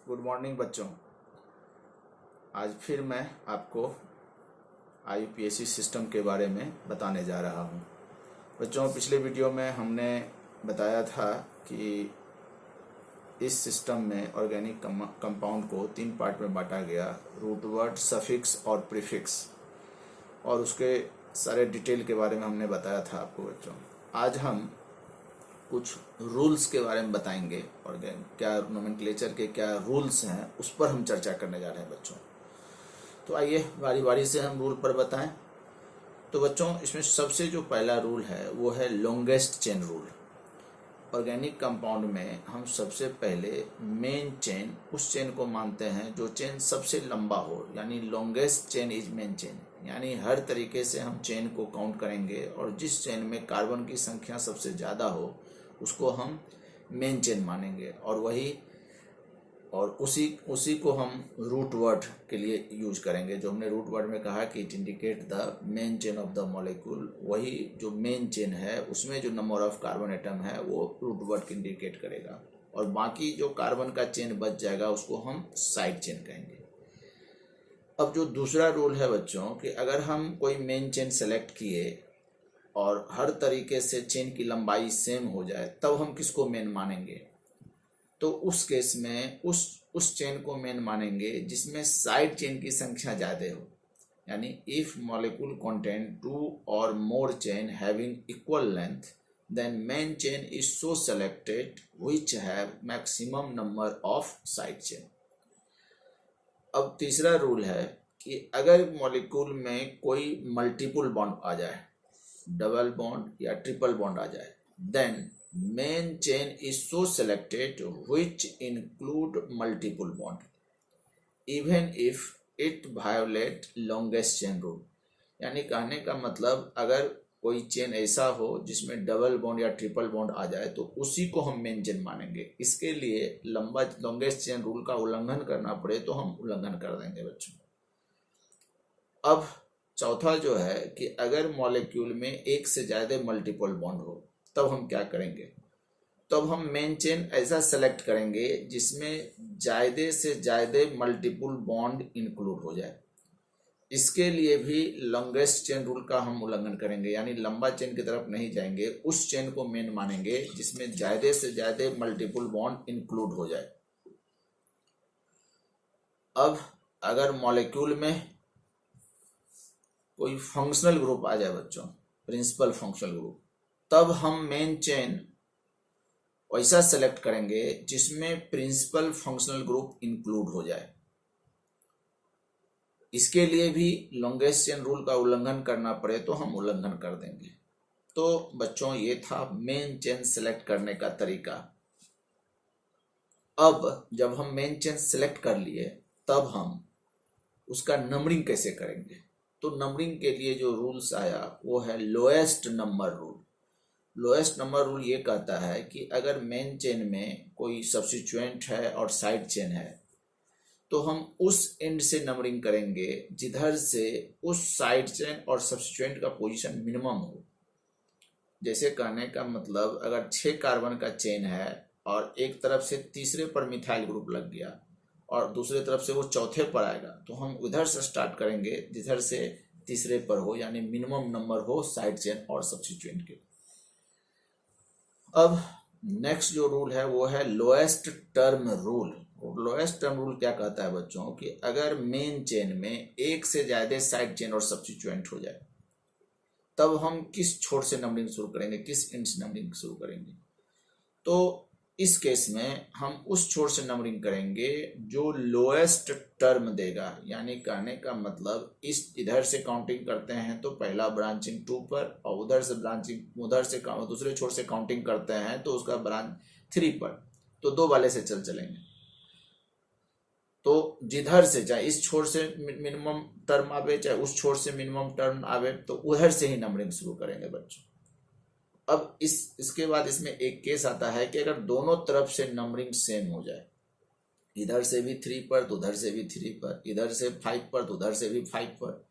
Good morning बच्चों। आज फिर मैं आपको IUPAC सिस्टम के बारे में बताने जा रहा हूँ। बच्चों, पिछले वीडियो में हमने बताया था कि इस सिस्टम में ऑर्गेनिक कंपाउंड को 3 पार्ट में बांटा गया, रूट वर्ड, सफिक्स और प्रीफिक्स, और उसके सारे डिटेल के बारे में हमने बताया था आपको। बच्चों, आज हम कुछ रूल्स के बारे में बताएंगे और क्या नोमेनक्लेचर के क्या रूल्स हैं उस पर हम चर्चा करने जा रहे हैं बच्चों। तो आइए बारी बारी से हम रूल पर बताएं। तो बच्चों, इसमें सबसे जो पहला रूल है वो है longest chain rule. Organic compound में हम सबसे पहले मेन चेन, उस चेन को मानते हैं जो चेन सबसे लंबा हो, यानी longest chain is main chain. यानी हर तरीके से हम चेन को काउंट करेंगे और जिस चेन में कार्बन की संख्या सबसे ज़्यादा हो उसको हम मेन चेन मानेंगे, और उसी को हम रूट वर्ड के लिए यूज करेंगे। जो हमने रूट वर्ड में कहा कि it indicate the main chain of the molecule, वही जो मेन चेन है उसमें जो नंबर ऑफ कार्बन एटम है वो रूट वर्ड इंडिकेट करेगा, और बाकी जो कार्बन का चेन बच जाएगा उसको हम साइड चेन कहेंगे। अब जो दूसरा रूल है बच्चों कि अगर हम कोई मेन चेन सेलेक्ट किए और हर तरीके से चेन की लंबाई सेम हो जाए तब हम किसको मेन मानेंगे? तो उस केस में उस चेन को मेन मानेंगे जिसमें साइड चेन की संख्या ज़्यादा हो। यानी इफ मॉलिक्यूल कंटेन 2 और more chain having equal length then main chain is so selected which have maximum number of side chain. अब तीसरा रूल है कि अगर मॉलिक्यूल में कोई मल्टीपल बॉन्ड आ जाए, डबल बॉन्ड या ट्रिपल बॉन्ड आ जाए, then main chain is so selected which include multiple bond even if it violate longest chain rule. यानी कहने का मतलब अगर कोई चेन ऐसा हो जिसमें डबल बॉन्ड या ट्रिपल बॉन्ड आ जाए तो उसी को हम मेन चेन मानेंगे। इसके लिए लॉन्गेस्ट चेन रूल का उल्लंघन करना पड़े तो हम उल्लंघन कर देंगे बच्चों। अब चौथा जो है कि अगर मॉलिक्यूल में एक से ज़्यादा मल्टीपल बॉन्ड हो तब हम क्या करेंगे? तब हम मेन चेन ऐसा सेलेक्ट करेंगे जिसमें ज़्यादा से ज़्यादा मल्टीपल बॉन्ड इंक्लूड हो जाए। इसके लिए भी लॉन्गेस्ट चेन रूल का हम उल्लंघन करेंगे, यानी लंबा चेन की तरफ नहीं जाएंगे, उस चेन को मेन मानेंगे जिसमें ज़्यादा से ज़्यादा मल्टीपल बॉन्ड इंक्लूड हो जाए। अब अगर मॉलिक्यूल में कोई फंक्शनल ग्रुप आ जाए बच्चों, प्रिंसिपल फंक्शनल ग्रुप, तब हम मेन चेन वैसा सेलेक्ट करेंगे जिसमें प्रिंसिपल फंक्शनल ग्रुप इंक्लूड हो जाए। इसके लिए भी लॉन्गेस्ट चेन रूल का उल्लंघन करना पड़े तो हम उल्लंघन कर देंगे। तो बच्चों, ये था मेन चेन सेलेक्ट करने का तरीका। अब जब हम मेन चेन सेलेक्ट कर लिए तब हम उसका नंबरिंग कैसे करेंगे? तो नंबरिंग के लिए जो रूल्स आया वो है lowest number rule. Lowest number rule ये कहता है कि अगर मेन चेन में कोई सब्स्टिट्यूएंट है और साइड चेन है तो हम उस एंड से नंबरिंग करेंगे जिधर से उस साइड चेन और सब्स्टिट्यूएंट का पोजीशन मिनिमम हो। जैसे कहने का मतलब अगर 6 कार्बन का चेन है और एक तरफ से तीसरे पर मिथाइल ग्रुप लग गया और दूसरे तरफ से वो चौथे पर आएगा तो हम उधर से स्टार्ट करेंगे जिधर से तीसरे पर हो, यानी मिनिमम नंबर हो साइड चेन और सब्स्टिट्यूएंट के। अब नेक्स्ट जो रूल है वो है lowest term rule. Lowest term rule क्या कहता है बच्चों कि अगर मेन चेन में एक से ज्यादा साइड चेन और सब्स्टिट्यूएंट हो जाए तब हम किस छोर से नंबरिंग शुरू करेंगे, किस एंड से नंबरिंग शुरू करेंगे? तो इस केस में हम उस छोर से नंबरिंग करेंगे जो लोएस्ट टर्म देगा। यानी कहने का मतलब इधर से काउंटिंग करते हैं तो पहला ब्रांचिंग 2 पर, और उधर से दूसरे छोर से काउंटिंग करते हैं तो उसका ब्रांच 3 पर, तो 2 वाले से चलेंगे। तो जिधर से, चाहे इस छोर से मिनिमम टर्म आवे चाहे उस छोर से मिनिमम टर्म आवे, तो उधर से ही नंबरिंग शुरू करेंगे बच्चों। अब इसके बाद इसमें एक केस आता है कि अगर दोनों तरफ से नंबरिंग सेम हो जाए, इधर से भी 3 पर तो उधर से भी 3 पर, इधर से 5 पर तो उधर से भी 5 पर,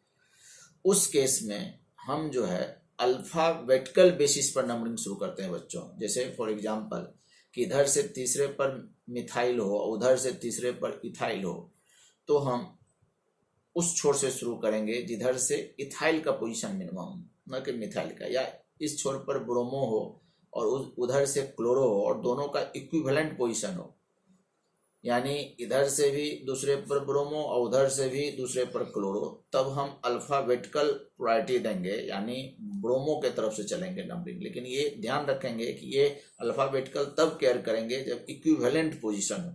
उस केस में हम जो है अल्फाबेटिकल बेसिस पर नंबरिंग शुरू करते हैं बच्चों। जैसे फॉर एग्जांपल कि इधर से तीसरे पर मिथाइल हो, उधर से तीसरे पर इथाइल हो, तो हम उस छोर से शुरू करेंगे जिधर से इथाइल का पोजीशन मिनिमम, न कि मिथाइल का, या इस छोर पर ब्रोमो हो और उधर से क्लोरो हो और दोनों का इक्विवेलेंट पोजीशन हो, यानी इधर से भी दूसरे पर ब्रोमो और उधर से भी दूसरे पर क्लोरो, तब हम अल्फाबेटिकल प्रायोरिटी देंगे, यानी ब्रोमो के तरफ से चलेंगे नंबरिंग। लेकिन ये ध्यान रखेंगे कि ये अल्फाबेटिकल तब केयर करेंगे जब इक्विवेलेंट पोजीशन हो।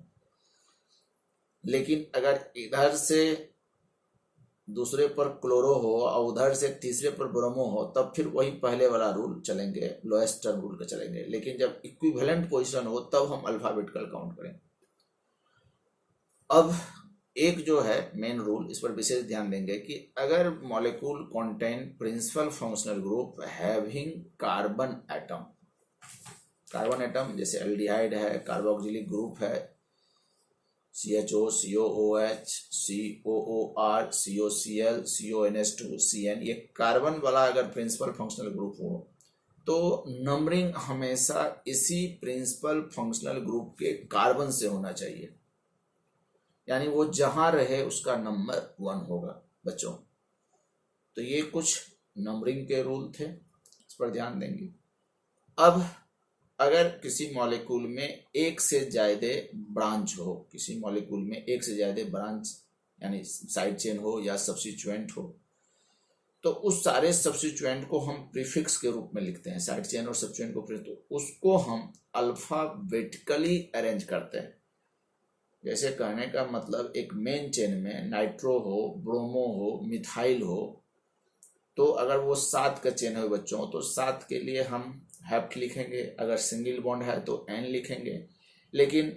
लेकिन अगर इधर से दूसरे पर क्लोरो हो और उधर से तीसरे पर ब्रोमो हो, तब फिर वही पहले वाला रूल चलेंगे, लोएस्ट टर्म रूल का चलेंगे। लेकिन जब इक्विवेलेंट पोजीशन हो तब हम अल्फाबेटिकल काउंट करेंगे। अब एक जो है मेन रूल, इस पर विशेष ध्यान देंगे कि अगर molecule contain principal functional group having carbon atom, carbon atom जैसे एल्डिहाइड है, कार्बोक्सिलिक ग्रुप है, CHO, COOH, COOR, COCl, CONH2, CN, ये कार्बन वाला अगर प्रिंसिपल फंक्शनल ग्रुप हो तो नंबरिंग हमेशा इसी प्रिंसिपल फंक्शनल ग्रुप के कार्बन से होना चाहिए, यानी वो जहां रहे उसका नंबर 1 होगा बच्चों। तो ये कुछ नंबरिंग के रूल थे, इस पर ध्यान देंगे। अब अगर किसी मॉलिक्यूल में एक से ज्यादा ब्रांच हो, किसी मॉलिक्यूल में एक से ज्यादा ब्रांच यानी साइड चेन हो या सब्स्टिट्यूएंट हो, तो उस सारे सब्स्टिट्यूएंट को हम प्रीफिक्स के रूप में लिखते हैं, साइड चेन और सब्स्टिट्यूएंट को, तो उसको हम अल्फाबेटिकली अरेंज करते हैं। जैसे कहने का मतलब एक मेन चेन में नाइट्रो हो, ब्रोमो हो, मिथाइल हो, तो अगर वो 7 का चेन है बच्चों, तो 7 के लिए हम हेप्ट लिखेंगे, अगर सिंगल बॉन्ड है तो N लिखेंगे। लेकिन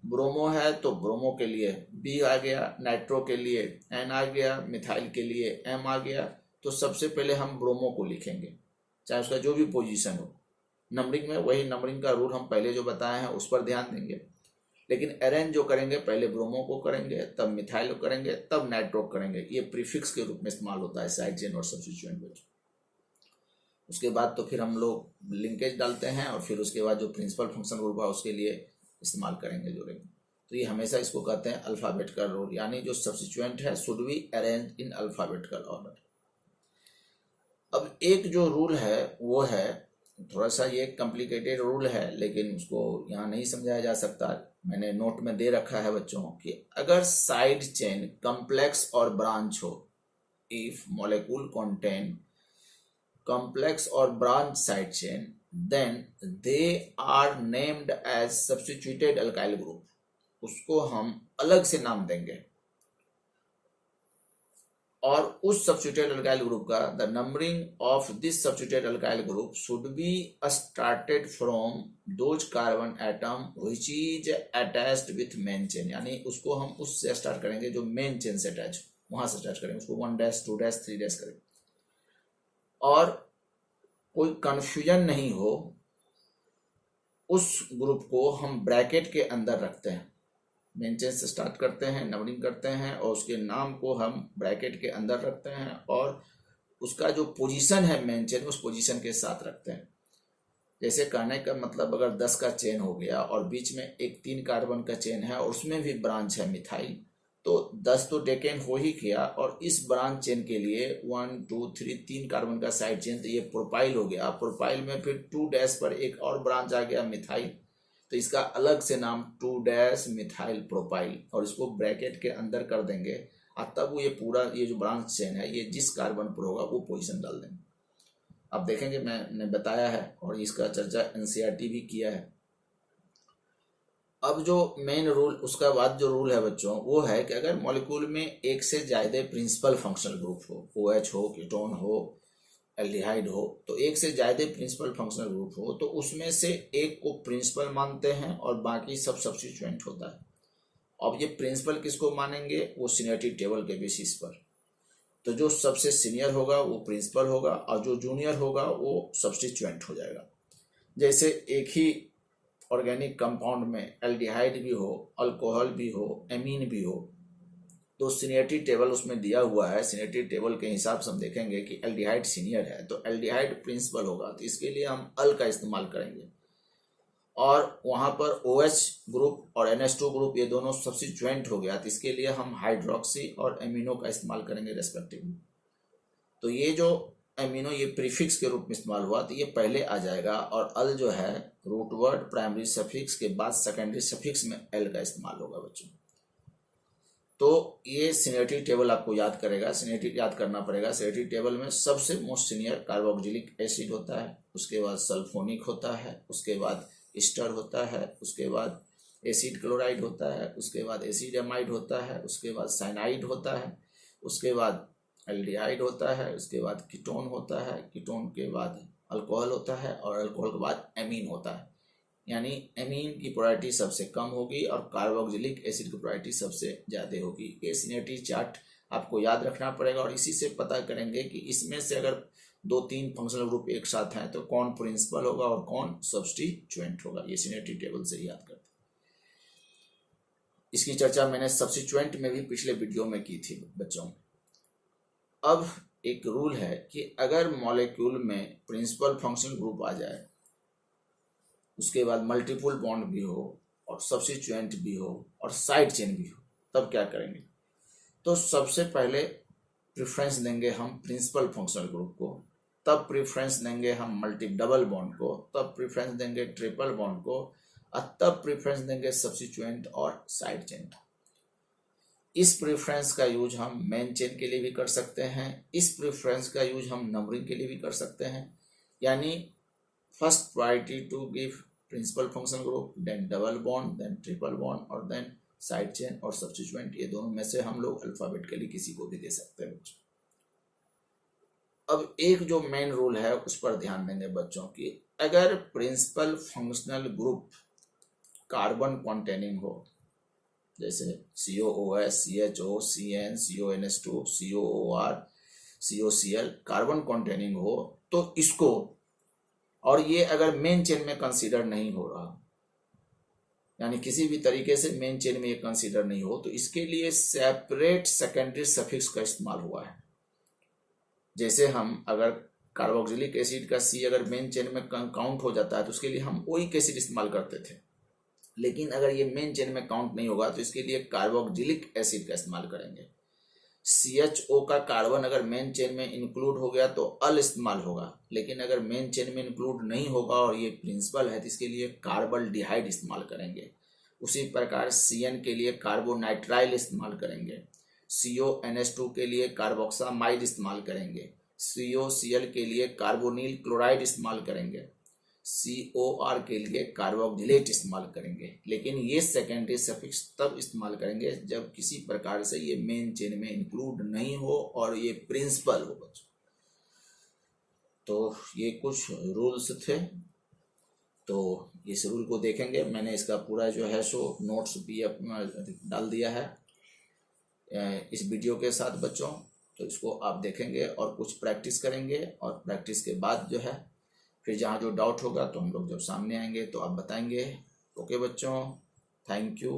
ब्रोमो है तो ब्रोमो के लिए B आ गया, नाइट्रो के लिए N आ गया, मिथाइल के लिए M आ गया। तो सबसे पहले हम ब्रोमो को लिखेंगे, चाहे उसका जो भी पोजीशन हो। नंबरिंग में वही नंबरिंग का रूल हम पहले जो बताए हैं उस पर ध्यान देंगे। लेकिन अरेंज जो करेंगे पहले ब्रोमो को करेंगे, तब मिथाइल को करेंगे, तब नाइट्रो करेंगे। ये प्रीफिक्स के रूप में इस्तेमाल होता है साइड चेन और सब्स्टिट्यूएंट में। उसके बाद तो फिर हम लोग लिंकेज डालते हैं और फिर उसके बाद जो प्रिंसिपल फंक्शन ग्रुप है उसके लिए इस्तेमाल करेंगे, जोड़ेंगे। तो ये हमेशा इसको कहते हैं अल्फाबेटिकल रूल, यानी जो सब्स्टिट्यूएंट है should be arrange in alphabetical order. अब एक जो रूल है वो है, थोड़ा सा ये कॉम्प्लिकेटेड रूल है लेकिन उसको यहाँ नहीं समझाया जा सकता, मैंने नोट में दे रखा है बच्चों, कि अगर साइड चेन कॉम्प्लेक्स और ब्रांच हो, if molecule contain complex or branch side chain, then they are named as substituted alkyl group. उसको हम अलग से नाम देंगे और उस substituted alkyl group का the numbering of this substituted alkyl group should be started from those carbon atom which is attached with main chain, यानी उसको हम उससे स्टार्ट करेंगे जो मेन चेन से अटैच, वहां से स्टार्ट करेंगे, उसको 1 डैश 2 डैश 3 डैश करेंगे। और कोई कंफ्यूजन नहीं हो, उस ग्रुप को हम ब्रैकेट के अंदर रखते हैं, मेन चेन से स्टार्ट करते हैं, नंबरिंग करते हैं और उसके नाम को हम ब्रैकेट के अंदर रखते हैं और उसका जो पोजीशन है मेन चेन उस पोजीशन के साथ रखते हैं। जैसे कहने का मतलब अगर 10 का चेन हो गया और बीच में एक 3 कार्बन का चेन है और उसमें भी ब्रांच है मिथाइल, तो 10 तो डेकेन हो ही गया और इस ब्रांच चेन के लिए 1 2 3 3 कार्बन का साइड चेन, तो ये प्रोपाइल हो गया। प्रोपाइल में फिर 2 डैश पर एक और ब्रांच आ गया मिथाइल, तो इसका अलग से नाम 2 डैश मिथाइल प्रोपाइल, और इसको ब्रैकेट के अंदर कर देंगे और तब वो ये पूरा ये जो ब्रांच चेन है ये जिस कार्बन पर होगा वो पोजीशन डाल देंगे। अब देखेंगे मैंने बताया है और इसका चर्चा NCERT भी किया है। अब जो मेन रूल, उसका बाद जो रूल है बच्चों वो है कि अगर मॉलिक्यूल में एक से ज्यादा प्रिंसिपल फंक्शनल ग्रुप हो, OH हो, कीटोन हो, एल्डिहाइड हो, तो एक से ज्यादा प्रिंसिपल फंक्शनल ग्रुप हो तो उसमें से एक को प्रिंसिपल मानते हैं और बाकी सब सब्स्टिट्यूएंट होता है। अब ये प्रिंसिपल किसको मानेंगे, वो सीनियरिटी टेबल के बेसिस पर। तो जो सबसे सीनियर होगा वो प्रिंसिपल होगा और जो जूनियर होगा वो सब्स्टिट्यूएंट हो जाएगा। जैसे एक ही ऑर्गेनिक कंपाउंड में एल्डिहाइड भी हो, अल्कोहल भी हो, एमीन भी हो, तो सीनियरिटी टेबल उसमें दिया हुआ है। सीनियरिटी टेबल के हिसाब से हम देखेंगे कि एल्डिहाइड सीनियर है तो एल्डिहाइड प्रिंसिपल होगा, तो इसके लिए हम अल का इस्तेमाल करेंगे। और वहाँ पर OH ग्रुप और NH2 ग्रुप ये दोनों सब्स्टिट्यूएंट हो गया, तो इसके लिए हम हाइड्रोक्सी और एमिनो का इस्तेमाल करेंगे रेस्पेक्टिवली। तो ये जो एमिनो ये प्रीफिक्स के रूप में इस्तेमाल हुआ, तो ये पहले आ जाएगा, और अल जो है रूट वर्ड प्राइमरी सफिक्स के बाद सेकेंडरी सफिक्स में एल का इस्तेमाल होगा बच्चों। तो ये सीनियरिटी टेबल आपको याद करेगा, सीनियरिटी याद करना पड़ेगा। सीनियरिटी टेबल में सबसे मोस्ट सीनियर कार्बोक्सिलिक एसिड होता है, उसके बाद सल्फोनिक होता है, उसके बाद ईस्टर होता है, उसके बाद एसिड क्लोराइड होता है, उसके बाद एसिड एमाइड होता है, उसके बाद साइनाइड होता है, उसके बाद एल्डिहाइड होता है, उसके बाद कीटोन होता है, कीटोन के बाद अल्कोहल होता है, और अल्कोहल के बाद एमीन होता है। यानी एमीन की पोलैरिटी सबसे कम होगी और कार्बोक्सिलिक एसिड की पोलैरिटी सबसे ज़्यादा होगी। ये सीनियरिटी चार्ट आपको याद रखना पड़ेगा, और इसी से पता करेंगे कि इसमें से अगर 2-3 फंक्शनल ग्रुप एक साथ हैं तो कौन प्रिंसिपल होगा और कौन सब्स्टिट्यूएंट होगा। ये सीनियरिटी टेबल से याद करते हैं। इसकी चर्चा मैंने सब्स्टिट्यूएंट में भी पिछले वीडियो में की थी बच्चों। अब एक रूल है कि अगर मॉलिक्यूल में प्रिंसिपल फंक्शनल ग्रुप आ जाए, उसके बाद मल्टीपल बॉन्ड भी हो और सब्स्टिट्यूएंट भी हो और साइड चेन भी हो, तब क्या करेंगे? तो सबसे पहले प्रेफरेंस देंगे हम प्रिंसिपल फंक्शनल ग्रुप को, तब प्रेफरेंस देंगे हम मल्टी डबल बॉन्ड को, तब प्रेफरेंस देंगे ट्रिपल बॉन्ड को, और तब प्रेफरेंस देंगे सब्स्टिट्यूएंट और साइड चेन। इस प्रेफरेंस का यूज हम मेन चेन के लिए भी कर सकते हैं, इस प्रेफरेंस का यूज हम नंबरिंग के लिए भी कर सकते हैं। यानी first priority to give principal functional group, then double bond, then triple bond, और देन साइड चेन और सब्स्टिट्यूएंट। ये दोनों में से हम लोग अल्फाबेटिकली किसी को भी दे सकते हैं। अब एक जो मेन रूल है उस पर ध्यान देंगे बच्चों की, अगर principal functional group carbon containing हो, जैसे COOH, CHO, CN, CONH2, COOR, COCl carbon containing हो, तो इसको, और ये अगर मेन चेन में कंसीडर नहीं हो रहा, यानी किसी भी तरीके से मेन चेन में ये कंसीडर नहीं हो, तो इसके लिए सेपरेट सेकेंडरी सफिक्स का इस्तेमाल हुआ है। जैसे हम अगर कार्बोक्सिलिक एसिड का C अगर मेन चेन में काउंट हो जाता है तो उसके लिए हम ओइक एसिड इस्तेमाल करते थे, लेकिन अगर ये मेन चेन में काउंट नहीं होगा तो इसके लिए कार्बोक्सिलिक एसिड का इस्तेमाल करेंगे। CHO का कार्बन अगर मेन चेन में इंक्लूड हो गया तो अल इस्तेमाल होगा, लेकिन अगर मेन चेन में इंक्लूड नहीं होगा और ये प्रिंसिपल है तो इसके लिए कार्बल्डिहाइड इस्तेमाल करेंगे। उसी प्रकार CN के लिए कार्बोनाइट्राइल इस्तेमाल करेंगे, CONH2 के लिए कार्बोक्सामाइड इस्तेमाल करेंगे, COCl के लिए कार्बोनिल क्लोराइड इस्तेमाल करेंगे, COR के लिए कार्बोक्सिलेट इस्तेमाल करेंगे। लेकिन ये सेकेंडरी सफिक्स तब इस्तेमाल करेंगे जब किसी प्रकार से ये मेन चेन में इंक्लूड नहीं हो और ये प्रिंसिपल हो बच्चों। तो ये कुछ रूल्स थे, तो इस रूल को देखेंगे। मैंने इसका पूरा जो है सो नोट्स भी डाल दिया है इस वीडियो के साथ बच्चों, तो इसको आप देखेंगे और कुछ प्रैक्टिस करेंगे, और प्रैक्टिस के बाद जो है फिर जहाँ जो डाउट होगा तो हम लोग जब सामने आएंगे तो आप बताएंगे। ओके बच्चों, थैंक यू।